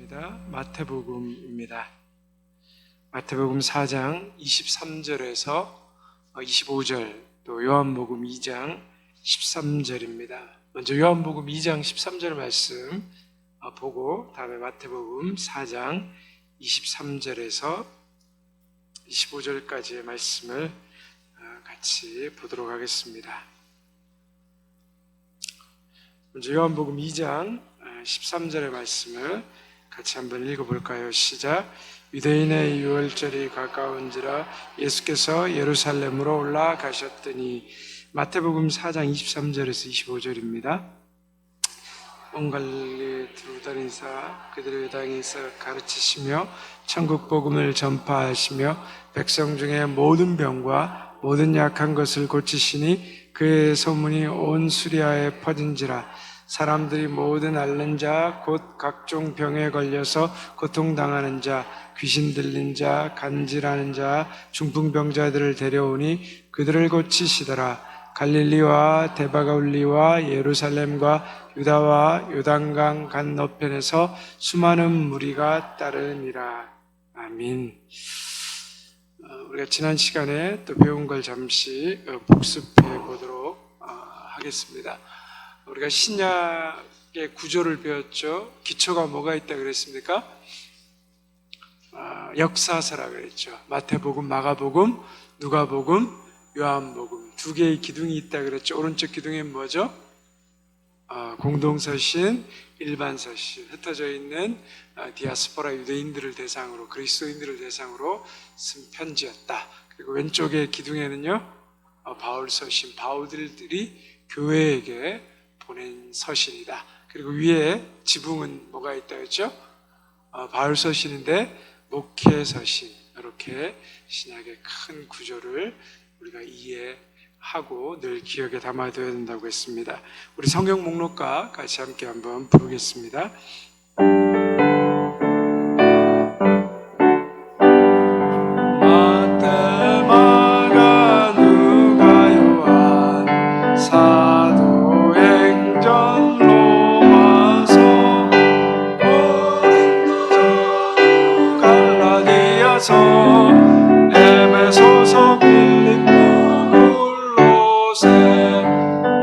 시간입니다. 마태복음입니다. 마태복음 4장 23절에서 25절, 또 요한복음 2장 13절입니다. 먼저 요한복음 2장 13절 말씀 보고 다음에 마태복음 4장 23절에서 25절까지의 말씀을 같이 보도록 하겠습니다. 먼저 요한복음 2장 13절의 말씀을 같이 한번 읽어볼까요? 시작. 유대인의 유월절이 가까운지라 예수께서 예루살렘으로 올라가셨더니. 마태복음 4장 23절에서 25절입니다. 온 갈릴리 두루 다니사 그들의 당에서 가르치시며 천국 복음을 전파하시며 백성 중에 모든 병과 모든 약한 것을 고치시니 그의 소문이 온 수리아에 퍼진지라. 사람들이 모든 앓는 자, 곧 각종 병에 걸려서 고통당하는 자, 귀신 들린 자, 간질하는 자, 중풍병자들을 데려오니 그들을 고치시더라. 갈릴리와 데바갈리와 예루살렘과 유다와 요단강 건너편에서 수많은 무리가 따르니라. 아멘. 우리가 지난 시간에 또 배운 걸 잠시 복습해 보도록 하겠습니다. 우리가 신약의 구조를 배웠죠. 기초가 뭐가 있다 그랬습니까? 역사서라 그랬죠. 마태복음, 마가복음, 누가복음, 요한복음 두 개의 기둥이 있다 그랬죠. 오른쪽 기둥엔 뭐죠? 공동서신, 일반서신, 흩어져 있는 디아스포라 유대인들을 대상으로, 그리스도인들을 대상으로 쓴 편지였다. 그리고 왼쪽의 기둥에는요, 바울서신, 바울들이 교회에게 보낸 서신이다. 그리고 위에 지붕은 뭐가 있다 했죠? 바울서신인데 목회서신. 이렇게 신약의 큰 구조를 우리가 이해하고 늘 기억에 담아둬야 된다고 했습니다. 우리 성경 목록과 같이 함께 한번 부르겠습니다. 에베소서, 빌립보, 골로새,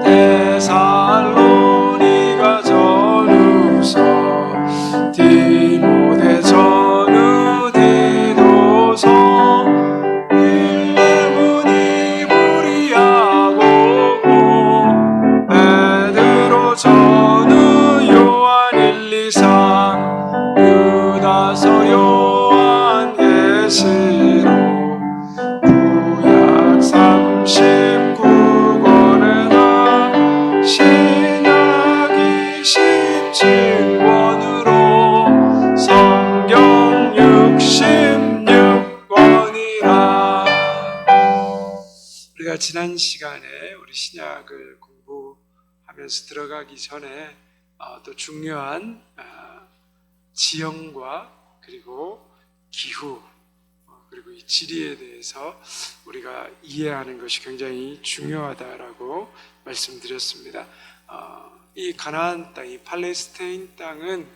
데살로니가 전후서, 디모데 전후 디도서, 빌레몬 이브리아고고, 베드로 전후 요한 1, 2, 3, 유다서 요한 계시록 구약 39권에 다 신약 27권으로 성경 66권이라. 우리가 지난 시간에 우리 신약을 공부하면서 들어가기 전에 또 중요한 지형과 그리고 기후 그리고 이 지리에 대해서 우리가 이해하는 것이 굉장히 중요하다라고 말씀드렸습니다. 이 가나안 땅, 이 팔레스타인 땅은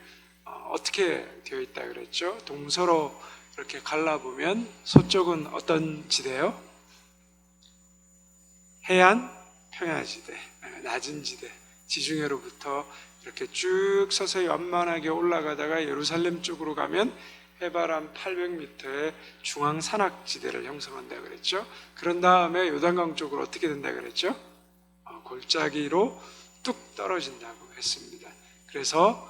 어떻게 되어 있다 그랬죠? 동서로 이렇게 갈라보면 서쪽은 어떤 지대요? 해안, 평야지대, 낮은 지대, 지중해로부터 이렇게 쭉 서서히 완만하게 올라가다가 예루살렘 쪽으로 가면 해발 한 800m의 중앙 산악지대를 형성한다 그랬죠. 그런 다음에 요단강 쪽으로 어떻게 된다 그랬죠? 골짜기로 뚝 떨어진다고 했습니다. 그래서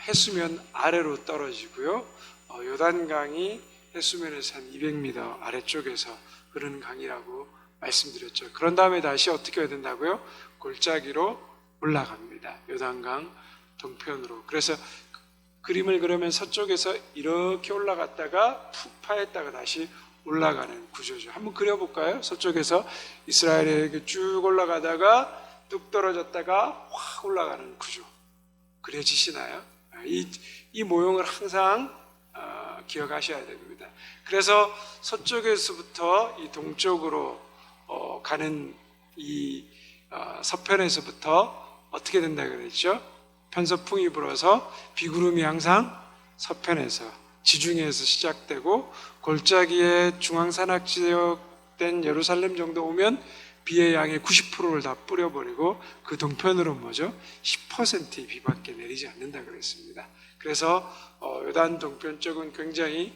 해수면 아래로 떨어지고요. 요단강이 해수면에서 한 200m 아래쪽에서 흐르는 강이라고 말씀드렸죠. 그런 다음에 다시 어떻게 해야 된다고요? 골짜기로 올라갑니다. 요단강 동편으로. 그래서 그림을 그리면 서쪽에서 이렇게 올라갔다가 푹 파였다가 다시 올라가는 구조죠. 한번 그려볼까요? 서쪽에서 이스라엘에 이렇게 쭉 올라가다가 뚝 떨어졌다가 확 올라가는 구조. 그려지시나요? 이 모형을 항상 기억하셔야 됩니다. 그래서 서쪽에서부터 이 동쪽으로 가는 이 서편에서부터 어떻게 된다 그랬죠? 편서풍이 불어서 비구름이 항상 서편에서 지중해에서 시작되고 골짜기에 중앙산악 지역된 예루살렘 정도 오면 비의 양의 90%를 다 뿌려버리고 그 동편으로 뭐죠? 10%의 비밖에 내리지 않는다 그랬습니다. 그래서 요단 동편 쪽은 굉장히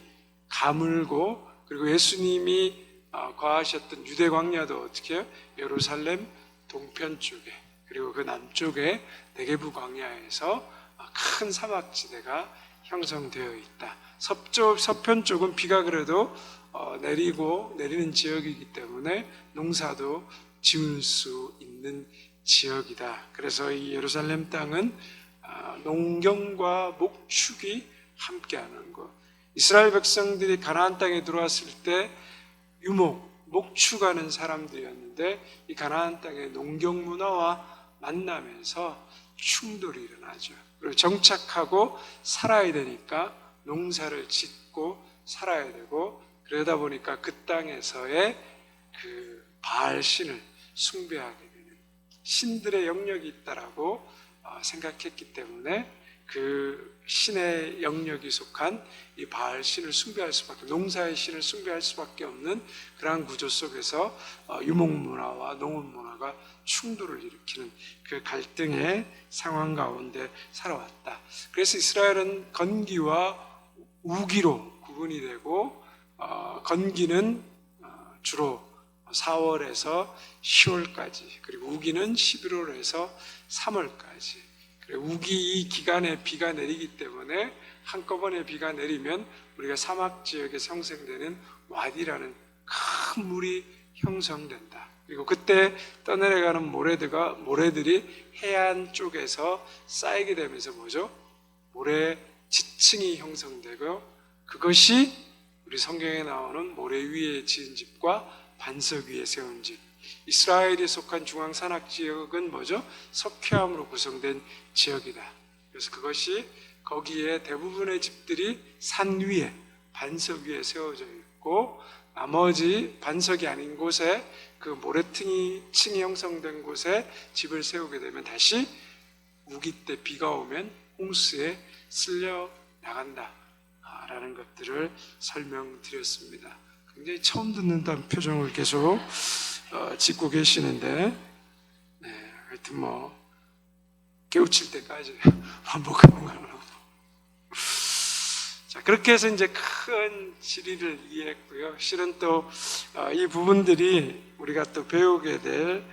가물고, 그리고 예수님이 거하셨던 유대 광야도 어떻게 해요? 예루살렘 동편 쪽에, 그리고 그 남쪽에 네게부 광야에서 큰 사막지대가 형성되어 있다. 서편 쪽은 비가 그래도 내리는 지역이기 때문에 농사도 지을 수 있는 지역이다. 그래서 이 예루살렘 땅은 농경과 목축이 함께하는 것. 이스라엘 백성들이 가나안 땅에 들어왔을 때 목축하는 사람들이었는데, 이 가나안 땅의 농경 문화와 만나면서 충돌이 일어나죠. 그리고 정착하고 살아야 되니까 농사를 짓고 살아야 되고, 그러다 보니까 그 땅에서의 그 바알 신을 숭배하게 되는, 신들의 영역이 있다라고 생각했기 때문에 그 신의 영역이 속한 이 바알 신을 숭배할 수밖에, 농사의 신을 숭배할 수밖에 없는 그러한 구조 속에서 유목 문화와 농업 문화가 충돌을 일으키는 그 갈등의 상황 가운데 살아왔다. 그래서 이스라엘은 건기와 우기로 구분이 되고, 건기는 주로 4월에서 10월까지, 그리고 우기는 11월에서 3월까지. 우기 이 기간에 비가 내리기 때문에 한꺼번에 비가 내리면 우리가 사막 지역에 형성되는 와디라는 큰 물이 형성된다. 그리고 그때 떠내려가는 모래들이 해안 쪽에서 쌓이게 되면서 뭐죠? 모래 지층이 형성되고, 그것이 우리 성경에 나오는 모래 위에 지은 집과 반석 위에 세운 집. 이스라엘이 속한 중앙산악 지역은 뭐죠? 석회암으로 구성된 지역이다. 그래서 그것이 거기에 대부분의 집들이 산 위에, 반석 위에 세워져 있고, 나머지 반석이 아닌 곳에, 그 모래층이 형성된 곳에 집을 세우게 되면 다시 우기 때 비가 오면 홍수에 쓸려 나간다 라는 것들을 설명드렸습니다. 굉장히 처음 듣는다는 표정을 계속 짓고 계시는데, 하여튼 깨우칠 때까지 반복하는 걸로. 자, 그렇게 해서 이제 큰 지리를 이해했고요. 실은 또 이 부분들이 우리가 또 배우게 될,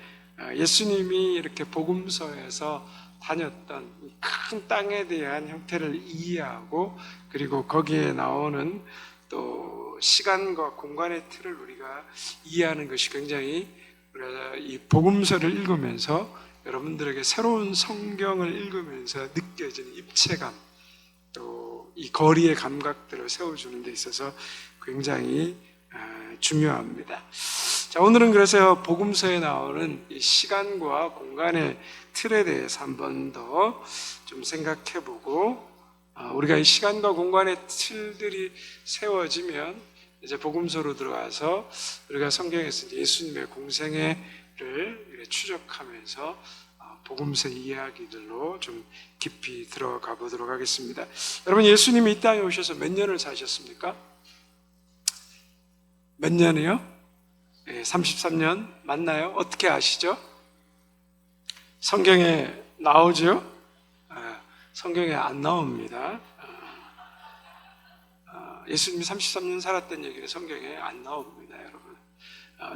예수님이 이렇게 복음서에서 다녔던 큰 땅에 대한 형태를 이해하고, 그리고 거기에 나오는 또 시간과 공간의 틀을 우리가 이해하는 것이 굉장히, 우리가 이 복음서를 읽으면서 여러분들에게 새로운 성경을 읽으면서 느껴지는 입체감, 또 이 거리의 감각들을 세워주는 데 있어서 굉장히 중요합니다. 자, 오늘은 그래서 복음서에 나오는 이 시간과 공간의 틀에 대해서 한 번 더 좀 생각해보고, 우리가 이 시간과 공간의 틀들이 세워지면 이제 복음서로 들어가서 우리가 성경에서 이제 예수님의 공생애를 추적하면서 복음서 이야기들로 좀 깊이 들어가 보도록 하겠습니다. 여러분, 예수님이 이 땅에 오셔서 몇 년을 사셨습니까? 몇 년이요? 33년 맞나요? 어떻게 아시죠? 성경에 나오죠? 성경에 안 나옵니다. 예수님이 33년 살았다는 얘기는 성경에 안 나옵니다, 여러분.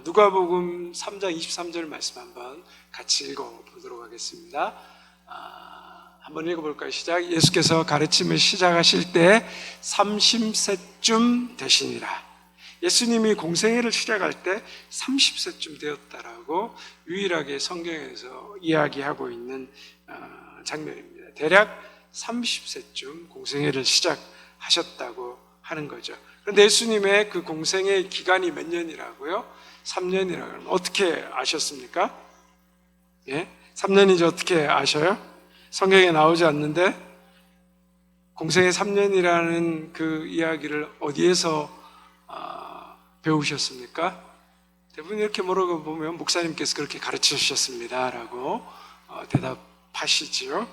누가복음 3장 23절 말씀 한번 같이 읽어보도록 하겠습니다. 한번 읽어볼까요? 시작. 예수께서 가르침을 시작하실 때 30세쯤 되시니라. 예수님이 공생애를 시작할 때 30세쯤 되었다라고 유일하게 성경에서 이야기하고 있는 장면입니다. 대략 30세쯤 공생애를 시작하셨다고 하는 거죠. 그런데 예수님의 그 공생애 기간이 몇 년이라고요? 3년이라고 하면 어떻게 아셨습니까? 예? 3년인지 어떻게 아셔요? 성경에 나오지 않는데 공생애 3년이라는 그 이야기를 어디에서 배우셨습니까? 대부분 이렇게 물어보면 목사님께서 그렇게 가르쳐 주셨습니다 라고 대답하시지요.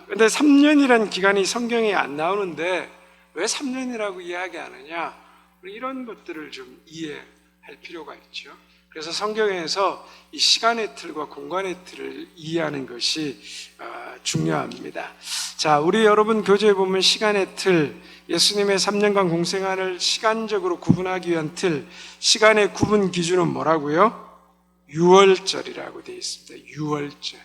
근데 3년이라는 기간이 성경에 안 나오는데 왜 3년이라고 이야기하느냐? 우리 이런 것들을 좀 이해할 필요가 있죠. 그래서 성경에서 이 시간의 틀과 공간의 틀을 이해하는 것이 중요합니다. 자, 우리 여러분 교재에 보면 시간의 틀, 예수님의 3년간 공생활을 시간적으로 구분하기 위한 틀, 시간의 구분 기준은 뭐라고요? 유월절이라고 되어 있습니다. 유월절.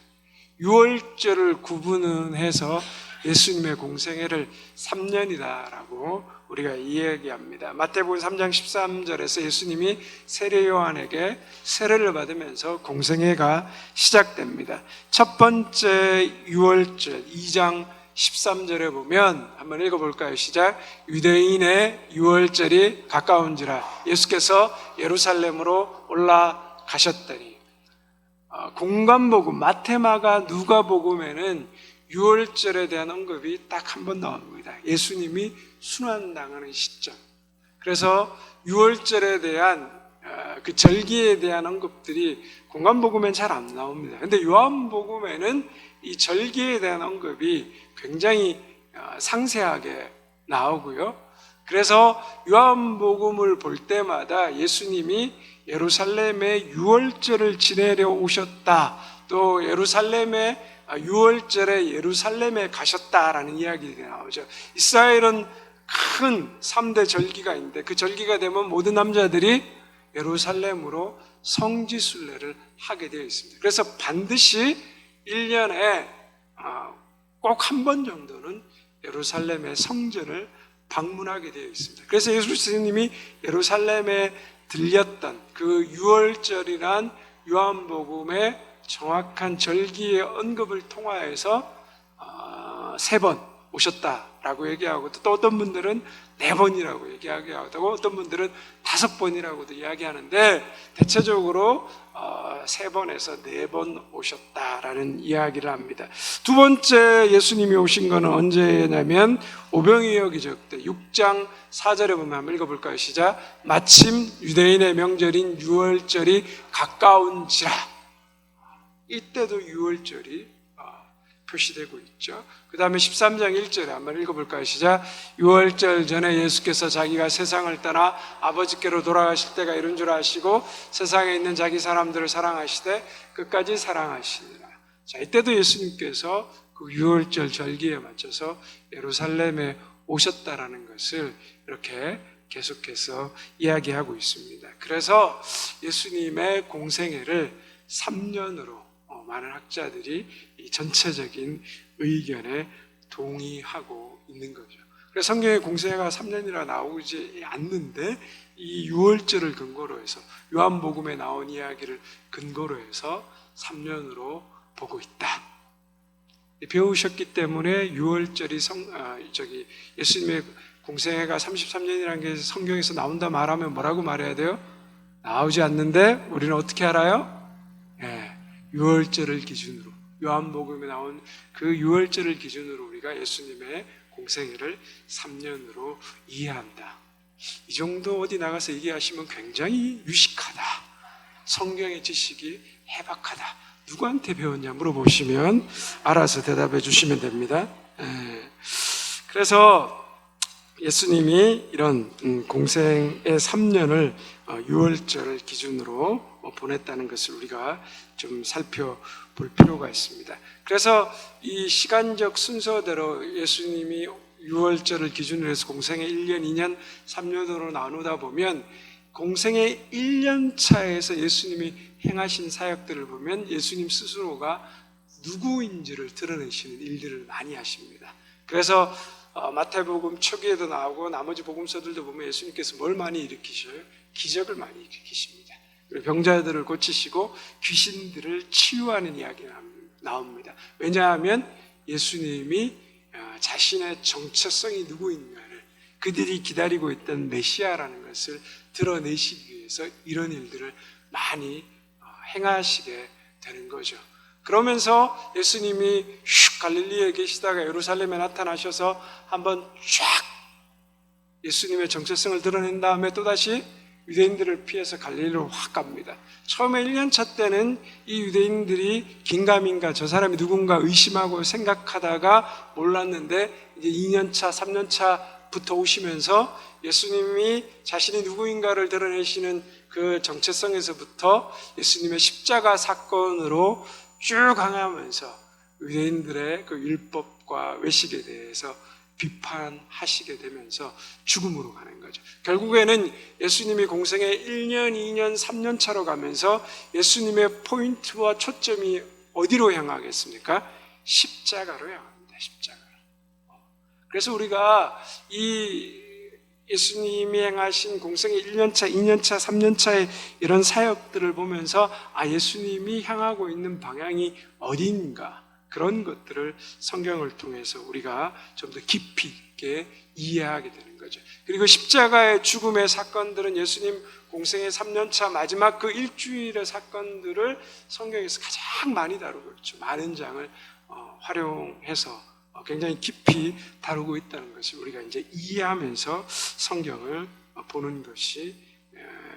유월절을 구분해서 예수님의 공생애를 3년이다라고 우리가 이야기합니다. 마태복음 3장 13절에서 예수님이 세례 요한에게 세례를 받으면서 공생애가 시작됩니다. 첫 번째 유월절 2장 13절에 보면 한번 읽어볼까요? 시작. 유대인의 유월절이 가까운지라 예수께서 예루살렘으로 올라가셨더니. 공간복음 마태마가 누가복음에는 유월절에 대한 언급이 딱 한 번 나옵니다. 예수님이 순환당하는 시점. 그래서 유월절에 대한 그 절기에 대한 언급들이 공간복음엔 잘 안 나옵니다. 근데 요한복음에는 이 절기에 대한 언급이 굉장히 상세하게 나오고요. 그래서 요한복음을 볼 때마다 예수님이 예루살렘에 유월절을 지내려 오셨다. 또 예루살렘에 유월절에 예루살렘에 가셨다라는 이야기가 나오죠. 이스라엘은 큰 3대 절기가 있는데 그 절기가 되면 모든 남자들이 예루살렘으로 성지순례를 하게 되어 있습니다. 그래서 반드시 1년에 꼭 한 번 정도는 예루살렘의 성전을 방문하게 되어 있습니다. 그래서 예수님이 예루살렘에 들렸던 그 유월절이란 요한복음의 정확한 절기의 언급을 통하여서 3번 오셨다라고 얘기하고 또 어떤 분들은 4번이라고 얘기하고 어떤 분들은 5번이라고도 이야기하는데 대체적으로 3번에서 4번 오셨다라는 이야기를 합니다. 두 번째 예수님이 오신 거는 언제냐면 오병이어 기적 때 6장 4절에 보면 한번 읽어볼까요? 시작. 마침 유대인의 명절인 유월절이 가까운지라. 이때도 유월절이 표시되고 있죠. 그 다음에 13장 1절에 한번 읽어볼까요? 시작. 유월절 전에 예수께서 자기가 세상을 떠나 아버지께로 돌아가실 때가 이른 줄 아시고 세상에 있는 자기 사람들을 사랑하시되 끝까지 사랑하시니라. 자, 이때도 예수님께서 그 유월절 절기에 맞춰서 예루살렘에 오셨다라는 것을 이렇게 계속해서 이야기하고 있습니다. 그래서 예수님의 공생애를 3년으로 많은 학자들이 이 전체적인 의견에 동의하고 있는 거죠. 그래서 성경에 공생애가 3년이라 나오지 않는데 이 유월절을 근거로 해서 요한복음에 나온 이야기를 근거로 해서 3년으로 보고 있다. 배우셨기 때문에 유월절이 예수님의 공생애가 33년이라는 게 성경에서 나온다 말하면 뭐라고 말해야 돼요? 나오지 않는데 우리는 어떻게 알아요? 유월절을 기준으로 요한복음에 나온 그 유월절을 기준으로 우리가 예수님의 공생애를 3년으로 이해한다. 이 정도 어디 나가서 얘기하시면 굉장히 유식하다. 성경의 지식이 해박하다. 누구한테 배웠냐 물어보시면 알아서 대답해 주시면 됩니다. 그래서 예수님이 이런 공생의 3년을 유월절을 기준으로 보냈다는 것을 우리가 좀 살펴볼 필요가 있습니다. 그래서 이 시간적 순서대로 예수님이 유월절을 기준으로 해서 공생의 1년, 2년, 3년으로 나누다 보면 공생의 1년 차에서 예수님이 행하신 사역들을 보면 예수님 스스로가 누구인지를 드러내시는 일들을 많이 하십니다. 그래서 마태복음 초기에도 나오고 나머지 복음서들도 보면 예수님께서 뭘 많이 일으키셔요? 기적을 많이 일으키십니다. 병자들을 고치시고 귀신들을 치유하는 이야기가 나옵니다. 왜냐하면 예수님이 자신의 정체성이 누구인가를 그들이 기다리고 있던 메시아라는 것을 드러내시기 위해서 이런 일들을 많이 행하시게 되는 거죠. 그러면서 예수님이 갈릴리에 계시다가 예루살렘에 나타나셔서 한번 쫙 예수님의 정체성을 드러낸 다음에 또다시 유대인들을 피해서 갈릴리로 확 갑니다. 처음에 1년차 때는 이 유대인들이 긴가민가 저 사람이 누군가 의심하고 생각하다가 몰랐는데 이제 2년차, 3년차부터 오시면서 예수님이 자신이 누구인가를 드러내시는 그 정체성에서부터 예수님의 십자가 사건으로 쭉 강하면서 유대인들의 그 율법과 외식에 대해서 비판하시게 되면서 죽음으로 가는 거죠. 결국에는 예수님이 공생의 1년, 2년, 3년 차로 가면서 예수님의 포인트와 초점이 어디로 향하겠습니까? 십자가로 향합니다. 십자가로. 그래서 우리가 이 예수님이 행하신 공생의 1년차, 2년차, 3년차의 이런 사역들을 보면서 예수님이 향하고 있는 방향이 어디인가, 그런 것들을 성경을 통해서 우리가 좀 더 깊이 있게 이해하게 되는 거죠. 그리고 십자가의 죽음의 사건들은 예수님 공생의 3년차 마지막 그 일주일의 사건들을 성경에서 가장 많이 다루고 있죠. 많은 장을 활용해서 굉장히 깊이 다루고 있다는 것을 우리가 이제 이해하면서 성경을 보는 것이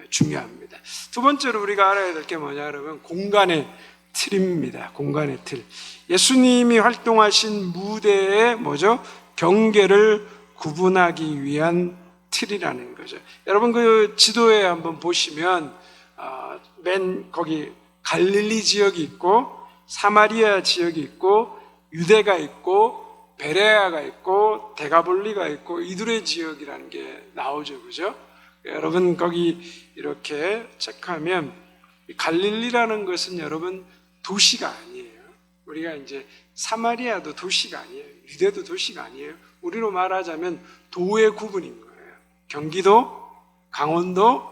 중요합니다. 두 번째로 우리가 알아야 될 게 뭐냐 그러면 공간의 틀입니다. 공간의 틀. 예수님이 활동하신 무대의 뭐죠? 경계를 구분하기 위한 틀이라는 거죠. 여러분 그 지도에 한번 보시면 맨 거기 갈릴리 지역이 있고 사마리아 지역이 있고 유대가 있고 베레아가 있고 데가볼리가 있고 이두레 지역이라는 게 나오죠, 그죠? 여러분 거기 이렇게 체크하면 갈릴리라는 것은 여러분 도시가 아니에요. 우리가 이제 사마리아도 도시가 아니에요. 유대도 도시가 아니에요. 우리로 말하자면 도의 구분인 거예요. 경기도, 강원도,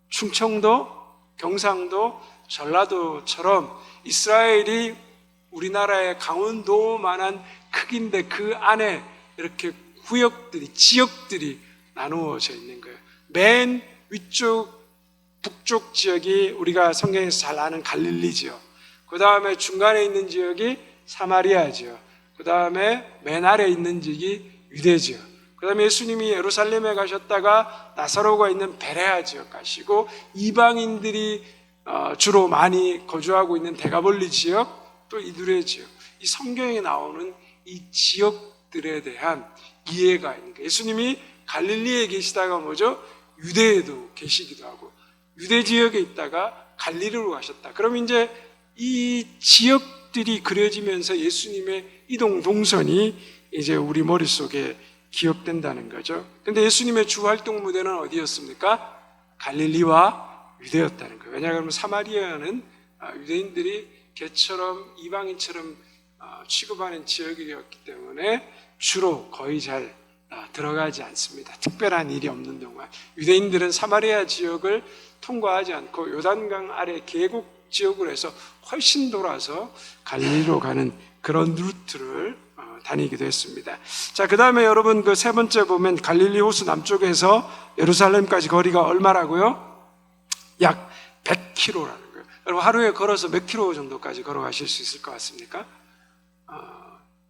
충청도, 경상도, 전라도처럼 이스라엘이 우리나라의 강원도만한 크기인데 그 안에 이렇게 구역들이, 지역들이 나누어져 있는 거예요. 맨 위쪽 북쪽 지역이 우리가 성경에서 잘 아는 갈릴리 지역, 그 다음에 중간에 있는 지역이 사마리아 지역, 그 다음에 맨 아래에 있는 지역이 유대 지역, 그 다음에 예수님이 예루살렘에 가셨다가 나사로가 있는 베레아 지역 가시고 이방인들이 주로 많이 거주하고 있는 데가볼리 지역, 또 이두레 지역, 이 성경에 나오는 이 지역들에 대한 이해가 있는 거예요. 예수님이 갈릴리에 계시다가 뭐죠? 유대에도 계시기도 하고 유대 지역에 있다가 갈릴리로 가셨다. 그럼 이제 이 지역들이 그려지면서 예수님의 이동 동선이 이제 우리 머릿속에 기억된다는 거죠. 근데 예수님의 주 활동 무대는 어디였습니까? 갈릴리와 유대였다는 거예요. 왜냐하면 사마리아는 유대인들이 개처럼 이방인처럼 취급하는 지역이었기 때문에 주로 거의 잘 들어가지 않습니다. 특별한 일이 없는 동안 유대인들은 사마리아 지역을 통과하지 않고 요단강 아래 계곡 지역으로 해서 훨씬 돌아서 갈릴리로 가는 그런 루트를 다니기도 했습니다. 자, 그 다음에 여러분 그 세 번째 보면 갈릴리 호수 남쪽에서 예루살렘까지 거리가 얼마라고요? 약 100km라는 거예요. 여러분 하루에 걸어서 몇 킬로 정도까지 걸어가실 수 있을 것 같습니까?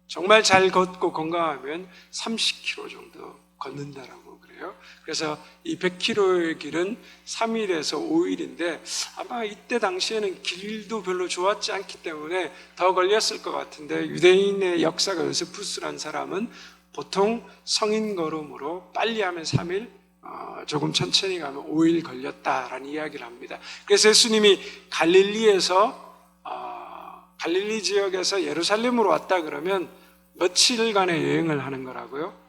정말 잘 걷고 건강하면 30km 정도 걷는다라고 그래요. 그래서 이 100km의 길은 3일에서 5일인데 아마 이때 당시에는 길도 별로 좋았지 않기 때문에 더 걸렸을 것 같은데 유대인의 역사가 요세푸스라는 사람은 보통 성인 걸음으로 빨리 하면 3일, 조금 천천히 가면 5일 걸렸다라는 이야기를 합니다. 그래서 예수님이 갈릴리 지역에서 예루살렘으로 왔다 그러면 며칠간의 여행을 하는 거라고요?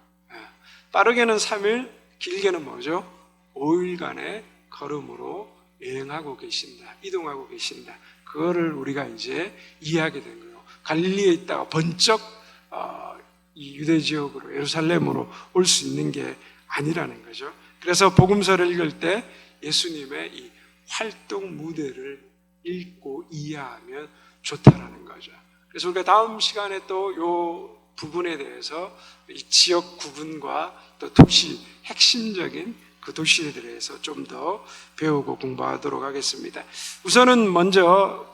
빠르게는 3일, 길게는 뭐죠? 5일간의 걸음으로 여행하고 계신다, 이동하고 계신다. 그거를 우리가 이제 이해하게 된 거예요. 갈릴리에 있다가 번쩍 이 유대 지역으로 예루살렘으로 올 수 있는 게 아니라는 거죠. 그래서 복음서를 읽을 때 예수님의 이 활동 무대를 읽고 이해하면 좋다라는 거죠. 그래서 우리가 다음 시간에 또 요 부분에 대해서 이 지역 구분과 또 도시, 핵심적인 그 도시에 대해서 좀 더 배우고 공부하도록 하겠습니다. 우선은 먼저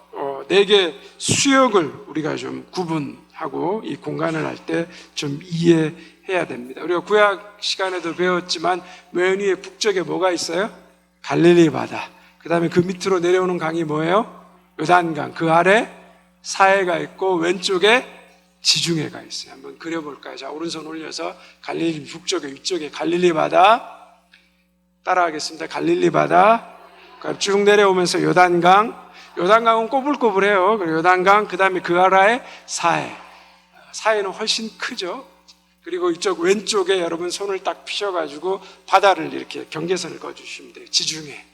4개 수역을 우리가 좀 구분하고 이 공간을 할 때 좀 이해해야 됩니다. 우리가 구약 시간에도 배웠지만 맨 위에 북쪽에 뭐가 있어요? 갈릴리 바다. 그 다음에 그 밑으로 내려오는 강이 뭐예요? 요단강. 그 아래 사해가 있고 왼쪽에 지중해가 있어요. 한번 그려볼까요? 자, 오른손 올려서 갈릴리 북쪽에 위쪽에 갈릴리 바다 따라하겠습니다. 갈릴리 바다 쭉 내려오면서 요단강. 요단강은 꼬불꼬불해요. 그리고 요단강, 그 다음에 그 아래에 사해. 사해는 훨씬 크죠. 그리고 이쪽 왼쪽에 여러분 손을 딱 피셔가지고 바다를 이렇게 경계선을 그어주시면 돼요. 지중해.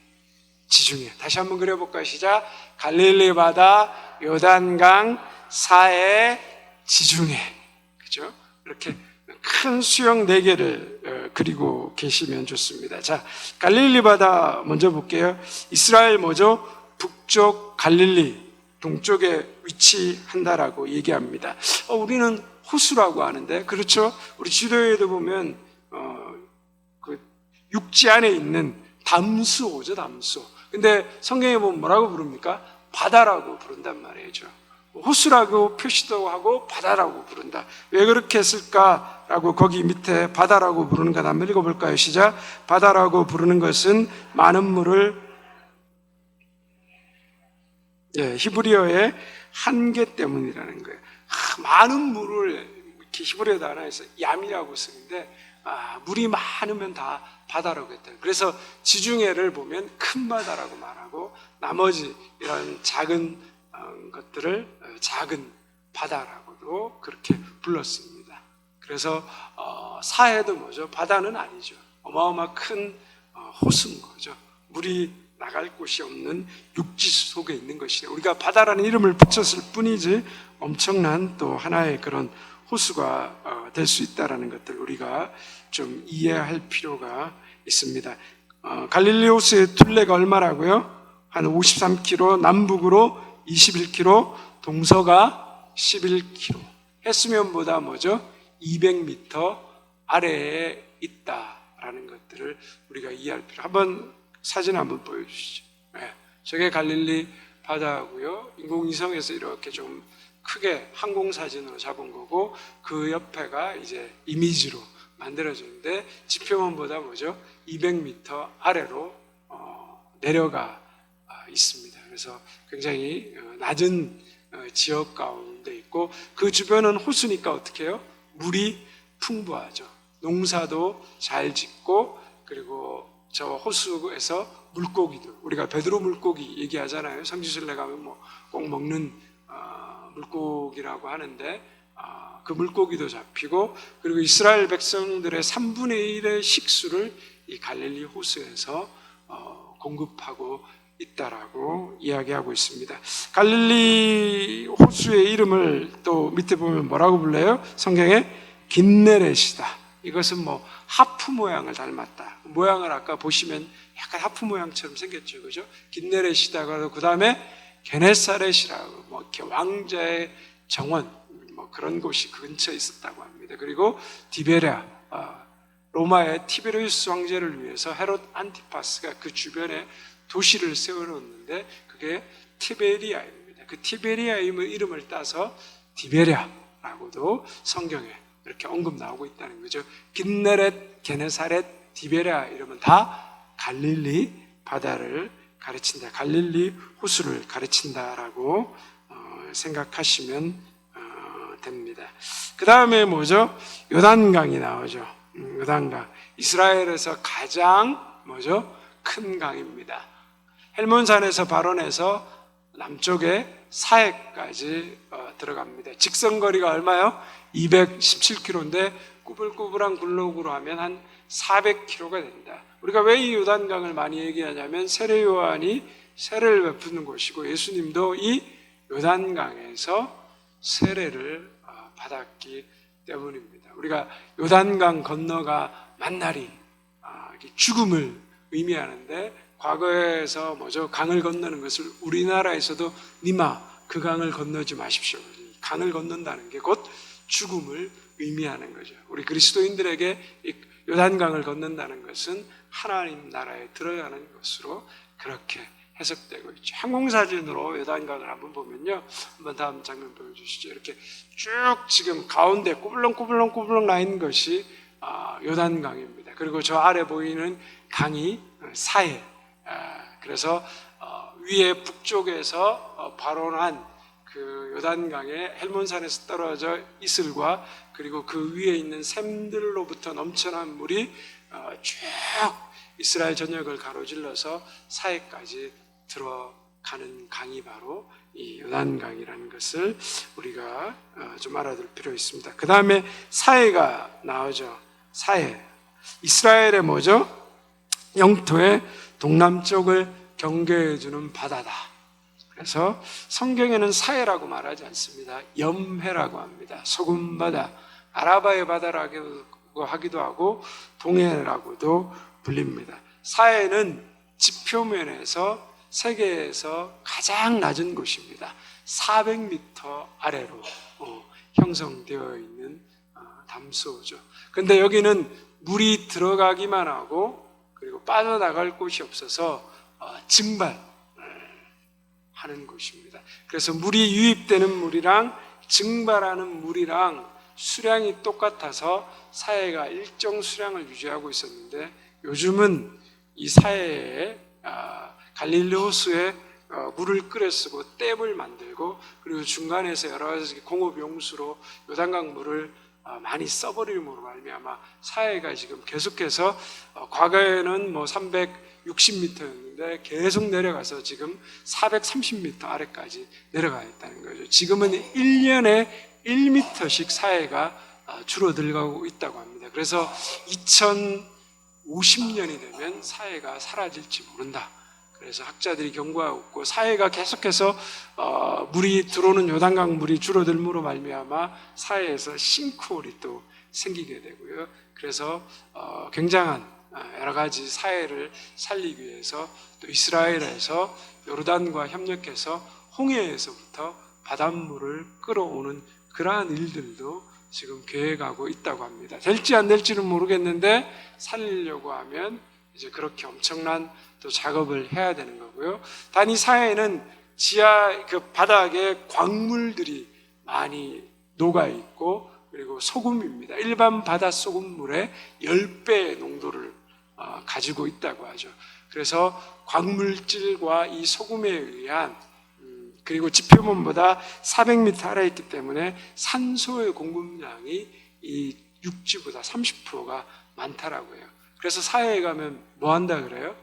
다시 한번 그려볼까요? 시작. 갈릴리 바다, 요단강, 사해, 지중해. 그죠? 이렇게 큰 수영 4개를 그리고 계시면 좋습니다. 자, 갈릴리 바다 먼저 볼게요. 이스라엘 뭐죠? 북쪽 갈릴리, 동쪽에 위치한다라고 얘기합니다. 우리는 호수라고 하는데, 그렇죠? 우리 지도에도 보면 그 육지 안에 있는 담수호죠, 담수호. 근데 성경에 보면 뭐라고 부릅니까? 바다라고 부른단 말이죠. 호수라고 표시도 하고 바다라고 부른다. 왜 그렇게 했을까라고 거기 밑에 바다라고 부르는 것 한번 읽어볼까요? 시작. 바다라고 부르는 것은 많은 물을 히브리어의 한계 때문이라는 거예요. 많은 물을 이렇게 히브리어 단어에서 얌이라고 쓰는데 물이 많으면 다 바다라고 했다. 그래서 지중해를 보면 큰 바다라고 말하고 나머지 이런 작은 것들을 작은 바다라고도 그렇게 불렀습니다. 그래서 사해도 뭐죠? 바다는 아니죠. 어마어마 큰 호수인 거죠. 물이 나갈 곳이 없는 육지 속에 있는 것이에요. 우리가 바다라는 이름을 붙였을 뿐이지 엄청난 또 하나의 그런 호수가 될 수 있다는 것들 우리가 좀 이해할 필요가 있습니다. 갈릴리 호수의 둘레가 얼마라고요? 한 53km, 남북으로 21km, 동서가 11km. 해수면보다 뭐죠? 200m 아래에 있다라는 것들을 우리가 이해할 필요. 한번 사진 한번 보여주시죠. 저게 갈릴리 바다고요. 인공위성에서 이렇게 좀 크게 항공사진으로 잡은 거고 그 옆에가 이제 이미지로 만들어졌는데 지표면보다 뭐죠? 200m 아래로 내려가 있습니다. 그래서 굉장히 낮은 지역 가운데 있고 그 주변은 호수니까 어떻게 해요? 물이 풍부하죠. 농사도 잘 짓고 그리고 저 호수에서 물고기도 우리가 베드로 물고기 얘기하잖아요. 성지순례 가면 뭐 꼭 먹는 물고기라고 하는데 그 물고기도 잡히고 그리고 이스라엘 백성들의 3분의 1의 식수를 이 갈릴리 호수에서 공급하고 있다라고 이야기하고 있습니다. 갈릴리 호수의 이름을 또 밑에 보면 뭐라고 불러요? 성경에 긴네렛이다. 이것은 뭐 하프 모양을 닮았다. 모양을 아까 보시면 약간 하프 모양처럼 생겼죠, 그죠? 긴네렛이다. 그 다음에 게네사렛이라고 뭐 이렇게 왕자의 정원 뭐 그런 곳이 근처에 있었다고 합니다. 그리고 디베랴, 로마의 티베리우스 황제를 위해서 헤롯 안티파스가 그 주변에 도시를 세워놓는데 그게 티베리아입니다. 그 티베리아의 이름을 따서 디베랴라고도 성경에 이렇게 언급 나오고 있다는 거죠. 긴네렛, 게네사렛, 디베랴 이러면 다 갈릴리 바다를 가르친다. 갈릴리 호수를 가르친다라고 생각하시면 됩니다. 그 다음에 뭐죠? 요단강이 나오죠. 요단강. 이스라엘에서 가장 뭐죠? 큰 강입니다. 헬몬산에서 발원해서 남쪽에 사해까지 들어갑니다. 직선거리가 얼마요? 217km인데 꾸불꾸불한 굴곡으로 하면 한 400km가 된다. 우리가 왜 이 요단강을 많이 얘기하냐면 세례 요한이 세례를 베푸는 곳이고 예수님도 이 요단강에서 세례를 받았기 때문입니다. 우리가 요단강 건너가 만날이 죽음을 의미하는데 과거에서 뭐죠? 강을 건너는 것을 우리나라에서도 니마 그 강을 건너지 마십시오. 강을 건넌다는 게 곧 죽음을 의미하는 거죠. 우리 그리스도인들에게 요단강을 건넌다는 것은 하나님 나라에 들어가는 것으로 그렇게 해석되고 있죠. 항공사진으로 요단강을 한번 보면요. 한번 다음 장면 보여주시죠. 이렇게 쭉 지금 가운데 꼬불렁꼬불렁꼬불렁 나 있는 것이 요단강입니다. 그리고 저 아래 보이는 강이 사해, 그래서 위에 북쪽에서 발원한 그 요단강의 헬몬산에서 떨어져 이슬과 그리고 그 위에 있는 샘들로부터 넘쳐난 물이 쭉 이스라엘 전역을 가로질러서 사해까지 들어가는 강이 바로 이 요단강이라는 것을 우리가 좀 알아둘 필요 있습니다. 그 다음에 사해가 나오죠. 사해. 이스라엘의 뭐죠? 영토의 동남쪽을 경계해주는 바다다. 그래서 성경에는 사해라고 말하지 않습니다. 염해라고 합니다. 소금바다, 아라바의 바다라고 하기도 하고 동해라고도 불립니다. 사해는 지표면에서 세계에서 가장 낮은 곳입니다. 400m 아래로 형성되어 있는 담수호죠. 근데 여기는 물이 들어가기만 하고 그리고 빠져나갈 곳이 없어서 증발하는 곳입니다. 그래서 물이 유입되는 물이랑 증발하는 물이랑 수량이 똑같아서 사해가 일정 수량을 유지하고 있었는데 요즘은 이 사해에 갈릴리 호수에 물을 끓여 쓰고 댐을 만들고 그리고 중간에서 여러 가지 공업 용수로 요단강 물을 많이 써버림으로 말미암아 사해가 지금 계속해서 과거에는 뭐 360m였는데 계속 내려가서 지금 430m 아래까지 내려가 있다는 거죠. 지금은 1년에 1m씩 사해가 줄어들고 있다고 합니다. 그래서 2050년이 되면 사해가 사라질지 모른다. 그래서 학자들이 경고하고 있고 사해가 계속해서 물이 들어오는 요단강 물이 줄어들므로 말미암아 사해에서 싱크홀이 또 생기게 되고요. 그래서 굉장한 여러 가지 사해를 살리기 위해서 또 이스라엘에서 요르단과 협력해서 홍해에서부터 바닷물을 끌어오는 그러한 일들도 지금 계획하고 있다고 합니다. 될지 안 될지는 모르겠는데 살리려고 하면 이제 그렇게 엄청난 또 작업을 해야 되는 거고요. 단 이 사해에는 지하 그 바닥에 광물들이 많이 녹아 있고 그리고 소금입니다. 일반 바다 소금물의 10배의 농도를 가지고 있다고 하죠. 그래서 광물질과 이 소금에 의한 그리고 지표면보다 400m 아래에 있기 때문에 산소의 공급량이 이 육지보다 30%가 많다라고 해요. 그래서 사해에 가면 뭐 한다 그래요?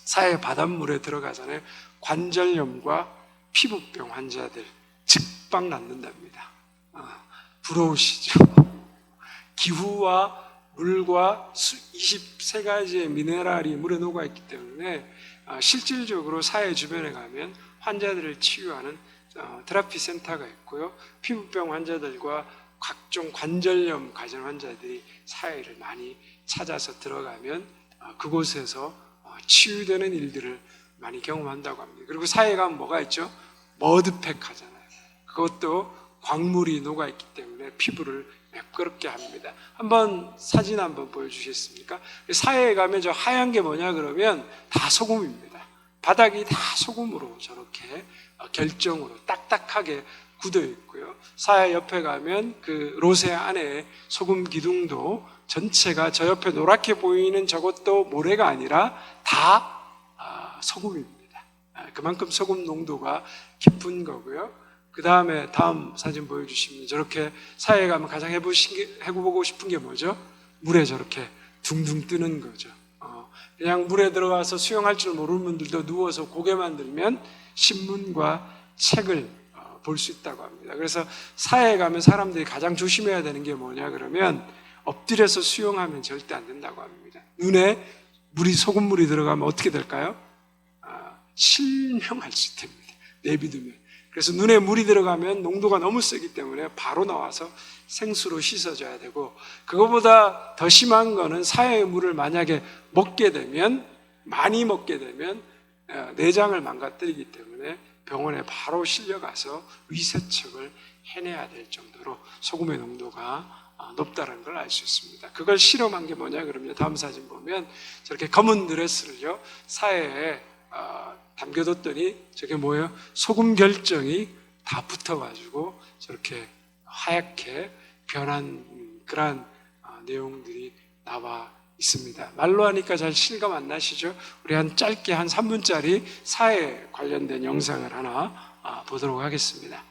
사해 바닷물에 들어가잖아요. 관절염과 피부병 환자들 직방 낫는답니다. 부러우시죠? 기후와 물과 23가지의 미네랄이 물에 녹아있기 때문에 실질적으로 사해 주변에 가면 환자들을 치유하는 테라피 센터가 있고요. 피부병 환자들과 각종 관절염 가진 환자들이 사해를 많이 찾아서 들어가면 그곳에서 치유되는 일들을 많이 경험한다고 합니다. 그리고 사해에 가면 뭐가 있죠? 머드팩 하잖아요. 그것도 광물이 녹아있기 때문에 피부를 매끄럽게 합니다. 한번 사진 한번 보여주시겠습니까? 사해에 가면 저 하얀 게 뭐냐 그러면 다 소금입니다. 바닥이 다 소금으로 저렇게 결정으로 딱딱하게 굳어 있고요. 사해 옆에 가면 그 로세 안에 소금 기둥도 전체가 저 옆에 노랗게 보이는 저것도 모래가 아니라 다 소금입니다. 그만큼 소금 농도가 깊은 거고요. 그 다음에 다음 사진 보여주시면 저렇게 사해에 가면 가장 해보고 싶은 게 뭐죠? 물에 저렇게 둥둥 뜨는 거죠. 그냥 물에 들어가서 수영할 줄 모르는 분들도 누워서 고개만 들면 신문과 책을 볼 수 있다고 합니다. 그래서 사해에 가면 사람들이 가장 조심해야 되는 게 뭐냐 그러면 엎드려서 수영하면 절대 안 된다고 합니다. 눈에 소금물이 들어가면 어떻게 될까요? 실명할 수 있답니다. 내비두면. 그래서 눈에 물이 들어가면 농도가 너무 세기 때문에 바로 나와서 생수로 씻어줘야 되고 그거보다 더 심한 거는 사해의 물을 만약에 많이 먹게 되면 내장을 망가뜨리기 때문에 병원에 바로 실려가서 위세척을 해내야 될 정도로 소금의 농도가 높다는 걸 알 수 있습니다. 그걸 실험한 게 뭐냐 그러면 다음 사진 보면 저렇게 검은 드레스를요 사해에 담겨뒀더니 저게 뭐예요? 소금 결정이 다 붙어가지고 저렇게 하얗게 변한 그러한 내용들이 나와 있습니다. 말로 하니까 잘 실감 안 나시죠? 우리 짧게 한 3분짜리 사회 관련된 영상을 하나 보도록 하겠습니다.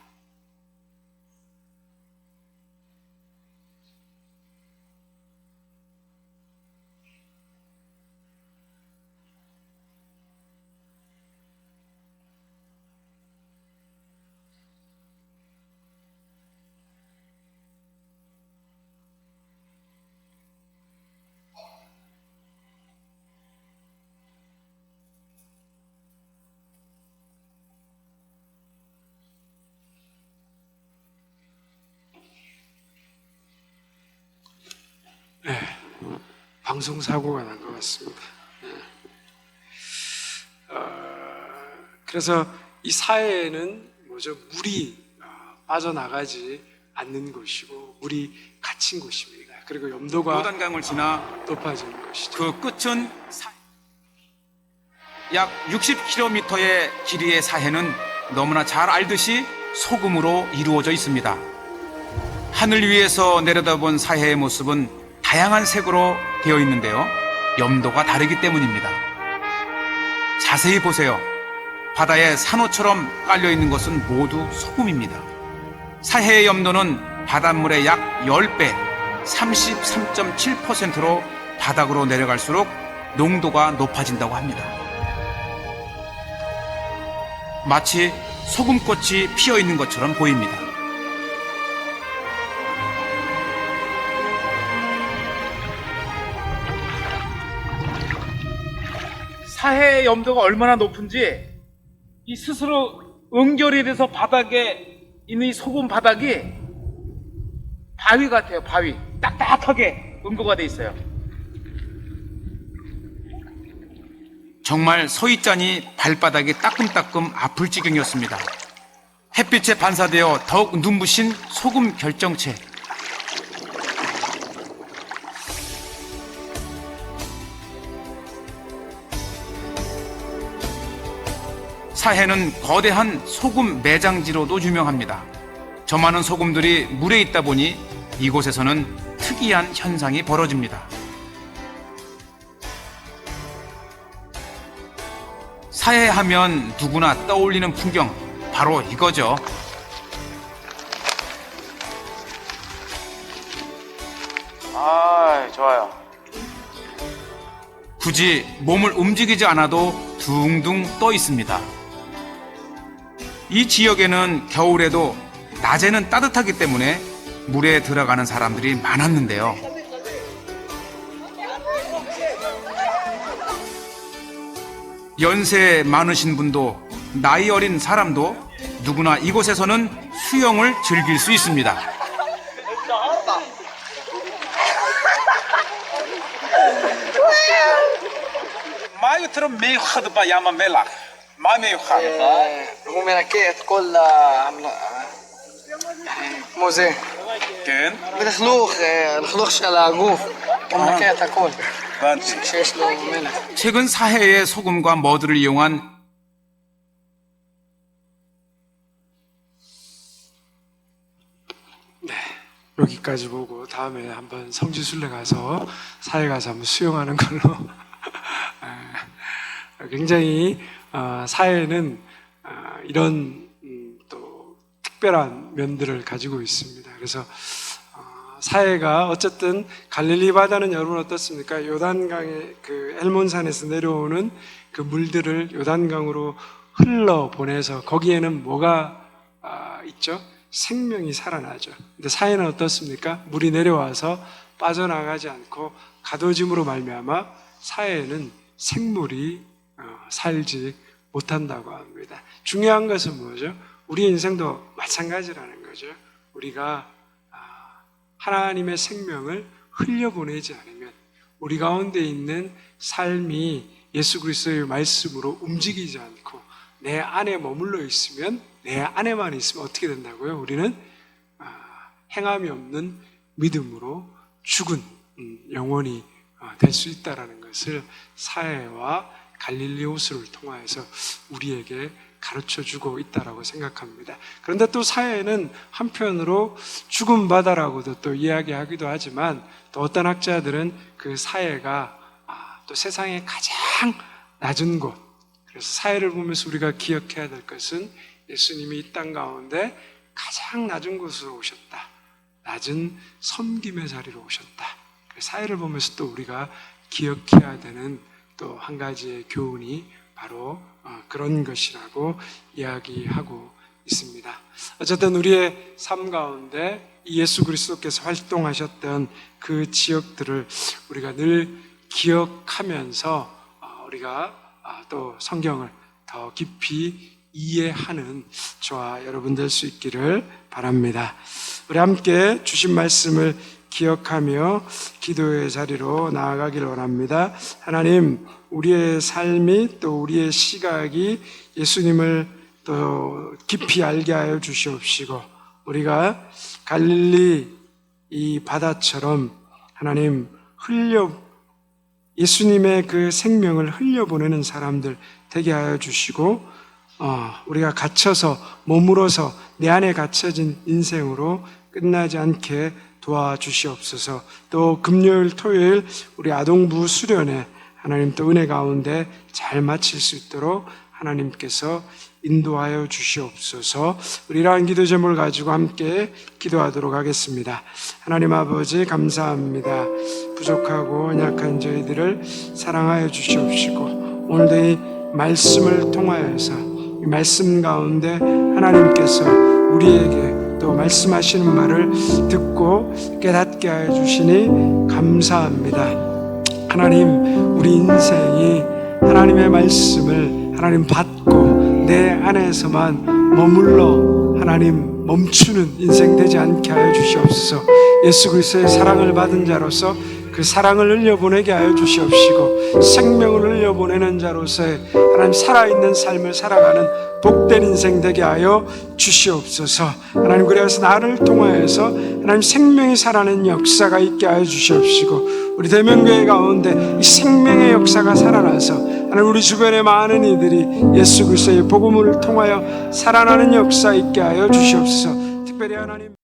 방송 사고가 난 것 같습니다. 그래서 이 사회에는 물이 빠져나가지 않는 곳이고 물이 갇힌 곳입니다. 그리고 염도가 요단강을 지나 높아지는 것이죠. 그 끝은 약 60km의 길이의 사해는 너무나 잘 알듯이 소금으로 이루어져 있습니다. 하늘 위에서 내려다본 사해의 모습은 다양한 색으로 되어 있는데요. 염도가 다르기 때문입니다. 자세히 보세요. 바다에 산호처럼 깔려 있는 것은 모두 소금입니다. 사해의 염도는 바닷물의 약 10배, 33.7%로 바닥으로 내려갈수록 농도가 높아진다고 합니다. 마치 소금꽃이 피어 있는 것처럼 보입니다. 사해의 염도가 얼마나 높은지 이 스스로 응결이 돼서 바닥에 있는 이 소금 바닥이 바위 같아요. 바위. 딱딱하게 응고가 돼 있어요. 정말 서 있자니 발바닥이 따끔따끔 아플 지경이었습니다. 햇빛에 반사되어 더욱 눈부신 소금 결정체. 사해는 거대한 소금 매장지로도 유명합니다. 저 많은 소금들이 물에 있다 보니 이곳에서는 특이한 현상이 벌어집니다. 사해하면 누구나 떠올리는 풍경, 바로 이거죠. 좋아요. 굳이 몸을 움직이지 않아도 둥둥 떠 있습니다. 이 지역에는 겨울에도 낮에는 따뜻하기 때문에 물에 들어가는 사람들이 많았는데요. 연세 많으신 분도 나이 어린 사람도 누구나 이곳에서는 수영을 즐길 수 있습니다. 마요처럼 מיוח하다 봐 야만 멜라 ما מיוח하 هو ملكية كل موزة כן بالخلوخ الخلوخ של הגוף הוא מנקה את הכל הבנתי שיש לו מלח. 최근 사해의 소금과 머드를 이용한 여기까지 보고 다음에 한번 성지순례 가서 사해 가서 한번 수영하는 걸로. 굉장히 사해는 이런 또 특별한 면들을 가지고 있습니다. 그래서 사해가 어쨌든 갈릴리 바다는 여러분 어떻습니까? 요단강의 그 엘몬산에서 내려오는 그 물들을 요단강으로 흘러 보내서 거기에는 뭐가 있죠? 생명이 살아나죠. 근데 사해는 어떻습니까? 물이 내려와서 빠져나가지 않고 가둬짐으로 말미암아 사해에는 생물이 살지 못한다고 합니다. 중요한 것은 뭐죠? 우리 인생도 마찬가지라는 거죠. 우리가 하나님의 생명을 흘려보내지 않으면 우리 가운데 있는 삶이 예수 그리스도의 말씀으로 움직이지 않고 내 안에 머물러 있으면, 내 안에만 있으면 어떻게 된다고요? 우리는 행함이 없는 믿음으로 죽은 영혼이 될 수 있다는 것을 사해와 갈릴리 호수를 통하여서 우리에게 가르쳐주고 있다라고 생각합니다. 그런데 또 사회는 한편으로 죽음 바다라고도 또 이야기하기도 하지만 또 어떤 학자들은 그 사회가 또 세상의 가장 낮은 곳, 그래서 사회를 보면서 우리가 기억해야 될 것은 예수님이 이 땅 가운데 가장 낮은 곳으로 오셨다. 낮은 섬김의 자리로 오셨다. 사회를 보면서 또 우리가 기억해야 되는 또 한 가지의 교훈이 바로 그런 것이라고 이야기하고 있습니다. 어쨌든 우리의 삶 가운데 예수 그리스도께서 활동하셨던 그 지역들을 우리가 늘 기억하면서 우리가 또 성경을 더 깊이 이해하는 저와 여러분 될 수 있기를 바랍니다. 우리 함께 주신 말씀을 기억하며 기도의 자리로 나아가기를 원합니다. 하나님, 우리의 삶이 또 우리의 시각이 예수님을 또 깊이 알게 하여 주시옵시고, 우리가 갈릴리 이 바다처럼 하나님 예수님의 그 생명을 흘려보내는 사람들 되게 하여 주시고, 우리가 갇혀서 머물어서 내 안에 갇혀진 인생으로 끝나지 않게 도와주시옵소서. 또 금요일 토요일 우리 아동부 수련회 하나님 또 은혜 가운데 잘 마칠 수 있도록 하나님께서 인도하여 주시옵소서. 우리 이러한 기도 제목을 가지고 함께 기도하도록 하겠습니다. 하나님 아버지, 감사합니다. 부족하고 약한 저희들을 사랑하여 주시옵시고, 오늘도 이 말씀을 통하여서 이 말씀 가운데 하나님께서 우리에게 또 말씀하시는 말을 듣고 깨닫게 하여 주시니 감사합니다. 하나님, 우리 인생이 하나님의 말씀을 하나님 받고 내 안에서만 머물러 하나님 멈추는 인생 되지 않게 하여 주시옵소서. 예수 그리스도의 사랑을 받은 자로서 그 사랑을 흘려보내게 하여 주시옵시고, 생명을 흘려보내는 자로서의 하나님 살아있는 삶을 살아가는 복된 인생 되게 하여 주시옵소서. 하나님, 그래서 나를 통하여서 하나님 생명이 살아나는 역사가 있게 하여 주시옵시고, 우리 대명교회 가운데 이 생명의 역사가 살아나서 하나님 우리 주변의 많은 이들이 예수 그리스도의 복음을 통하여 살아나는 역사 있게 하여 주시옵소서. 특별히 하나님